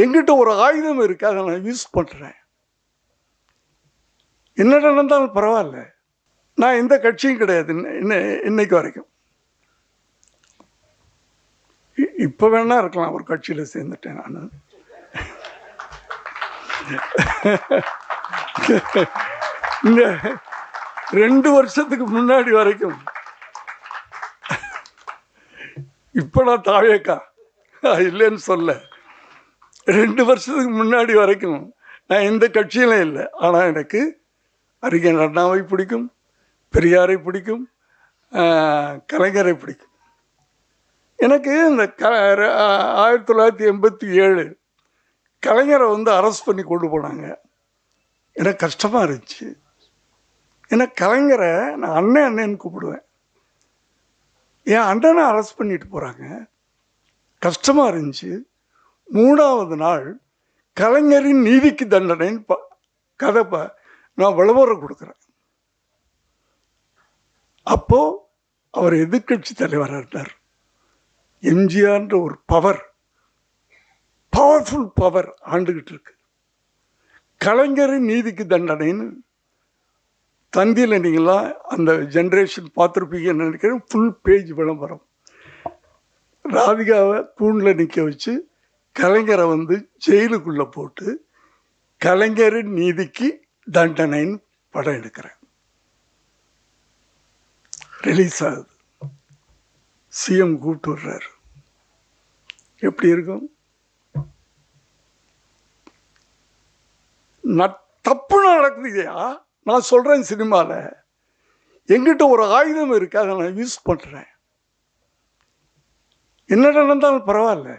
எங்கிட்ட ஒரு ஆயுதம் இருக்கு, அதை நான் யூஸ் பண்ணுறேன். என்ன நடந்தாலும் பரவாயில்ல. நான் எந்த கட்சியும் கிடையாது இன்னைக்கு வரைக்கும். இப்போ வேணா இருக்கலாம், ஒரு கட்சியில் சேர்ந்துட்டேன் நான். இந்த 2 வருஷத்துக்கு முன்னாடி வரைக்கும், இப்போ நான் தாவேக்கா இல்லைன்னு சொல்ல, 2 வருஷத்துக்கு முன்னாடி வரைக்கும் நான் எந்த கட்சியிலும் இல்லை. ஆனால் எனக்கு அறிஞர் அண்ணாவை பிடிக்கும், பெரியாரை பிடிக்கும், கலைஞரை பிடிக்கும். எனக்கு இந்த 1987 கலைஞரை அரெஸ்ட் பண்ணி கொண்டு போனாங்க. எனக்கு கஷ்டமாக இருந்துச்சு. ஏன்னா கலைஞரை நான் அண்ணன்னு கூப்பிடுவேன். என் அண்ணனை அரெஸ்ட் பண்ணிட்டு போகிறாங்க, கஷ்டமாக இருந்துச்சு. 3வது நாள் கலைஞரின் நீதிக்கு தண்டனைன்னு கதை நான் விளம்பரம் கொடுக்குறேன். அப்போது அவர் எதிர்கட்சி தலைவராக இருந்தார். எம்ஜிஆர்ன்ற ஒரு பவர்ஃபுல் பவர் ஆண்டுகிட்டு இருக்கு. கலைஞரின் நீதிக்கு தண்டனைன்னு தந்தியில் நீங்களாம் அந்த ஜென்ரேஷன் பார்த்துருப்பீங்கன்னு நினைக்கிறேன். ஃபுல் பேஜ் விளம்பரம். ராதிகாவை தூணில் நிற்க வச்சு கலைஞரை ஜெயிலுக்குள்ளே போட்டு கலைஞரின் நீதிக்கு தண்டனைன்னு படம் எடுக்கிறேன். ரிலீஸ் ஆகுது. சிஎம் கூப்பிட்டு விடுறாரு. எப்படி இருக்கும்? தப்பு நடக்குதுயா. நான் சொல்கிறேன், சினிமாவில் எங்கிட்ட ஒரு ஆயுதம் இருக்கு, அதை நான் யூஸ் பண்ணுறேன். என்ன நடந்தாலும் பரவாயில்ல.